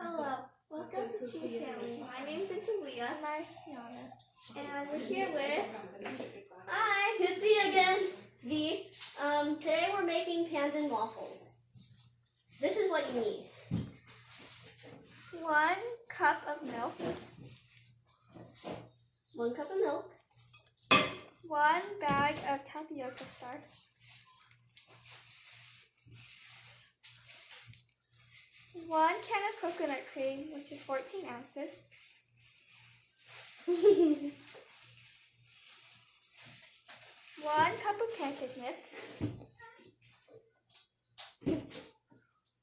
Hello, welcome to Cheese Family. My name's Antolia. And I'm Sienna. And we're here with... Hi, it's me again, V. Today we're making pandan waffles. This is what you need. 1 cup of milk. 1 cup of milk. 1 bag of tapioca starch. 1 can of coconut cream, which is 14 ounces. 1 cup of pancake mix.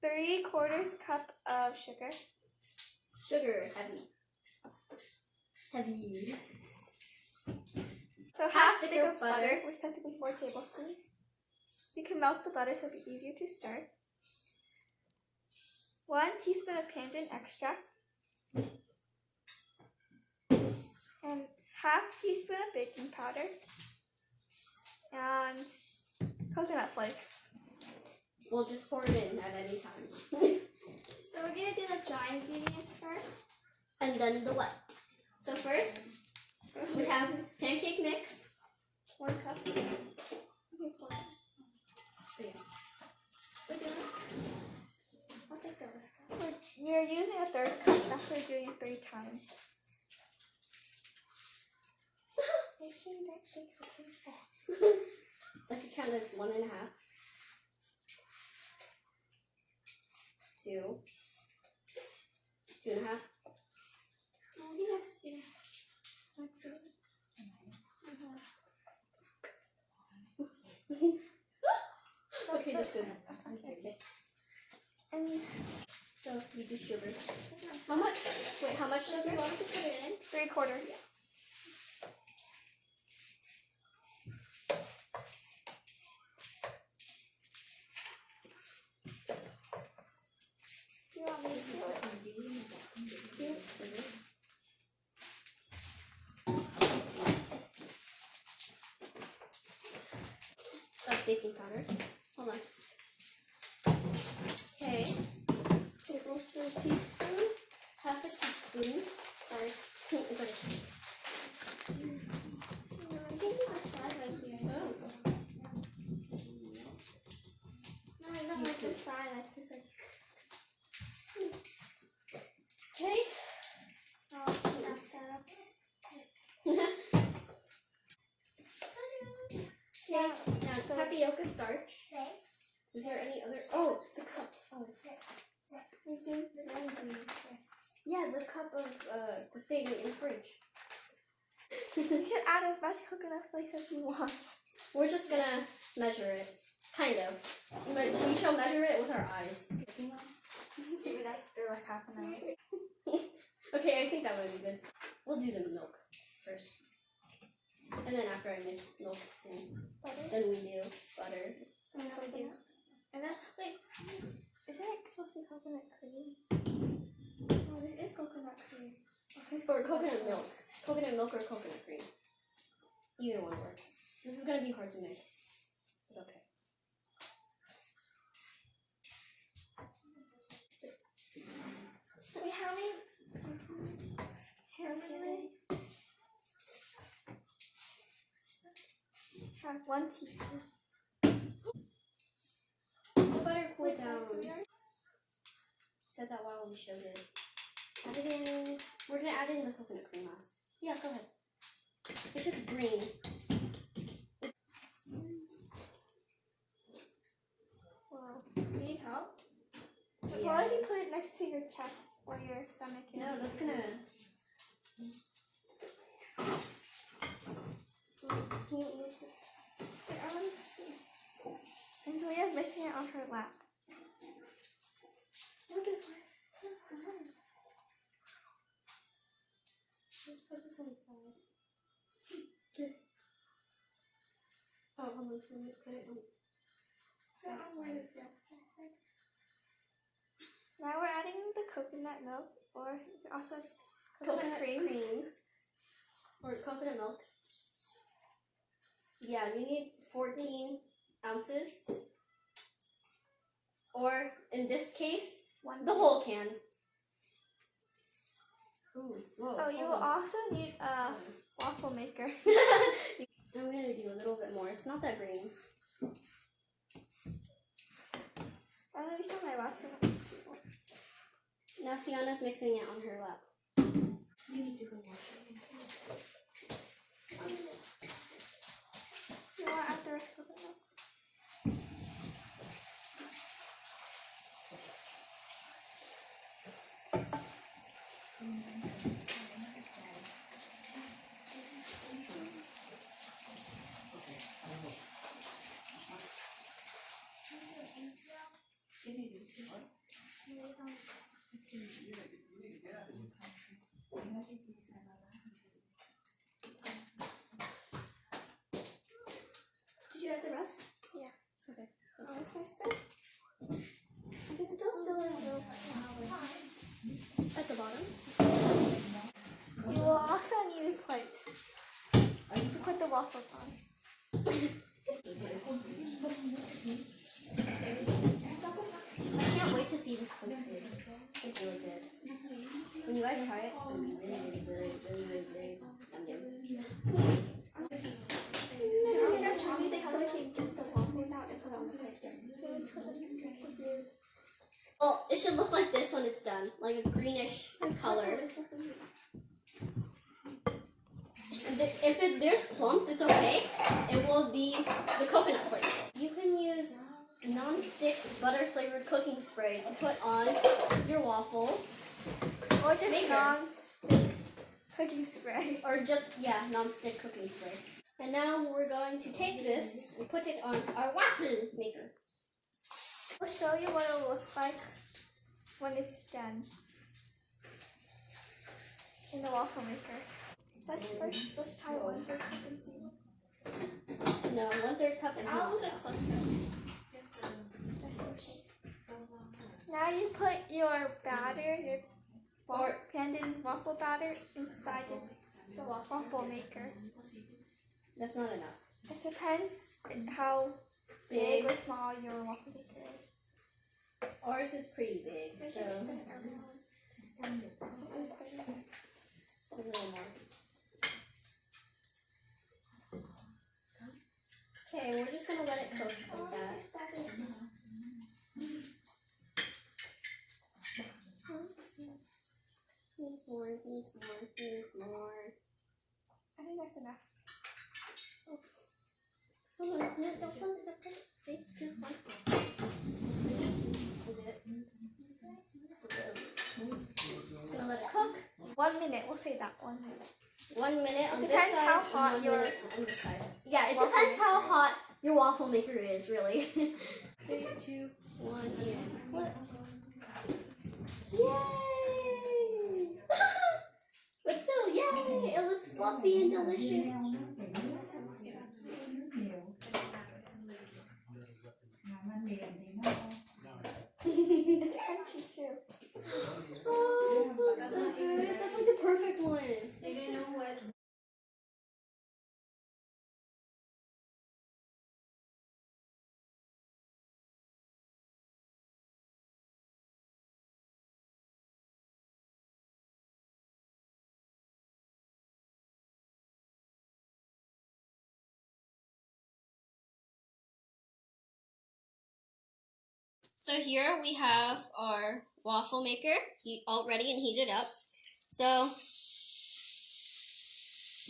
3/4 cup of sugar. Sugar, heavy. So half stick of butter, which tends to be 4 tablespoons. You can melt the butter so it'll be easier to stir. 1 teaspoon of Pandan Extract. And half teaspoon of baking powder. And coconut flakes. We'll just pour it in at any time. So we're going to do the dry ingredients first. And then the wet. So first, we have pancake mix. 1 cup. I'll take the whisk. We're using a 1/3 cup. That's why we're doing it 3 times. Make sure you don't shake the table. That could count as 1.5. 2. 2.5. Oh, yes. That's it. Okay, that's good. Okay. And So we do sugar. How much? Wait, how much sugar? you want me to put it in? 3/4. Yeah. Do you want me to do it? Yes. That's baking powder. Hold on. Okay. Tablespoon, teaspoon. Half a teaspoon. Sorry. It's okay. I think there's a side right here. Oh. No, I don't like the side. I just like... Okay. I'll wrap that up. Okay. Now tapioca starch. Is there any other? Oh, the cup. Oh, We do the dry ingredients first. yeah, the cup of the thing in the fridge. You can add as much coconut flakes as you want. We're just gonna measure it, kind of. But we shall measure it with our eyes. Maybe that's like half an hour. Okay, I think that would be good. We'll do the milk first. And then after I mix milk in, Butter. then we do butter. And then we do. And then, wait, is that supposed to be coconut cream? Oh, this is coconut cream. Or coconut milk. Coconut milk or coconut cream. Either one works. This is gonna be hard to mix. But okay. Wait, how many? Have 1 teaspoon. The butter cooled down. Said that while we showed it. Add it in. We're gonna add in the coconut cream last. Yeah, go ahead. It's just green. Wow. Do you need help? Yes. Why don't you put it next to your chest or your stomach? No, that's gonna. Can you move it? Wait, I want to see. And Julia's mixing it on her lap. Look at this. So hard. Just put this on the side. Okay. Oh, hold on. Let me put it on. Now we're adding the coconut milk, or also coconut cream. Or coconut milk. Yeah, you need 14 ounces. Or in this case, the whole can. Ooh, whoa, Oh, you will also need a waffle maker. I'm gonna do a little bit more. It's not that green. I already saw my last one. Now Sienna's mixing it on her lap. You need to go wash it. You want to add the rest of the milk? Did you add the rest? Yeah. Okay. Oh, this my stuff? I can still feel it at the bottom. You will also need a plate to put the waffles on. I can't wait to see this posted. It's really good. When you guys try it, it's gonna be really, really good. Really, really good. Yum, yum. So we can get the waffles out and put it on the plate. Well, it should look like this when it's done, like a greenish color. If there's clumps, it's okay. It will be the coconut flakes. You can use non-stick butter-flavored cooking spray to put on your waffle. Or just Maker. non-stick cooking spray. Or just, yeah, non-stick cooking spray. And now we're going to take this and put it on our waffle maker. I'll show you what it'll look like when it's done in the waffle maker. Let's try 1/3 cup and see. No, 1/3 cup is I'll not move it enough. closer. Now you put your batter, your Pandan waffle batter inside the waffle maker. That's not enough. It depends how big or small your waffle maker is. Ours is pretty big, I so should spin it around. a little more. Okay, we're just gonna let it cook like that. Needs more, needs more, needs more. I think that's enough. Hold on, no, don't close it, don't close it. Wait, too far. Is it? Just gonna let it cook. 1 minute, we'll say that 1 minute. 1 minute on this Depends side how and hot 1 your minute on this side. Yeah, it waffle depends how maker hot your waffle maker is, really. 3, 2, 1, and flip. Yay! But still, yay! It looks fluffy and delicious. It's crunchy too. Oh, it looks so good. That's like the perfect one. So here we have our waffle maker all ready and heated up. So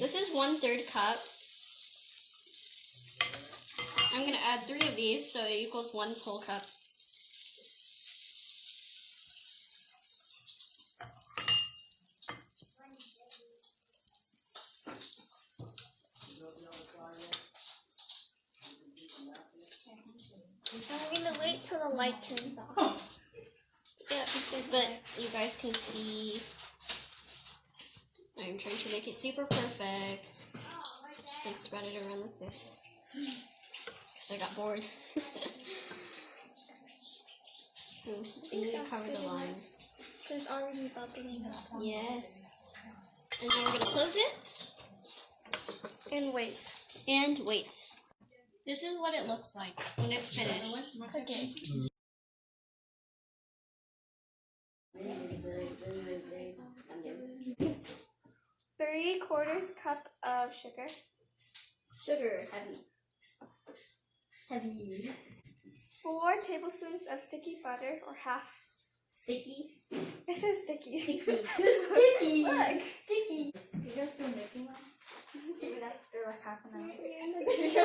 this is 1/3 cup. I'm going to add 3 of these, so it equals 1 whole cup. I'm gonna wait till the light turns off. Yeah, but you guys can see I'm trying to make it super perfect. Just gonna spread it around like this because I got bored. And you cover the lines. It's already bubbling up. Yes. And then we're gonna close it And wait. and wait. This is what it looks like when it's finished. Cook it. 3/4 cup of sugar. Sugar, heavy. Heavy. 4 tablespoons of sticky butter, or half. Sticky. It says sticky. Sticky. Sticky. Look. Sticky. You guys still making that? Maybe after like half an hour. In the video.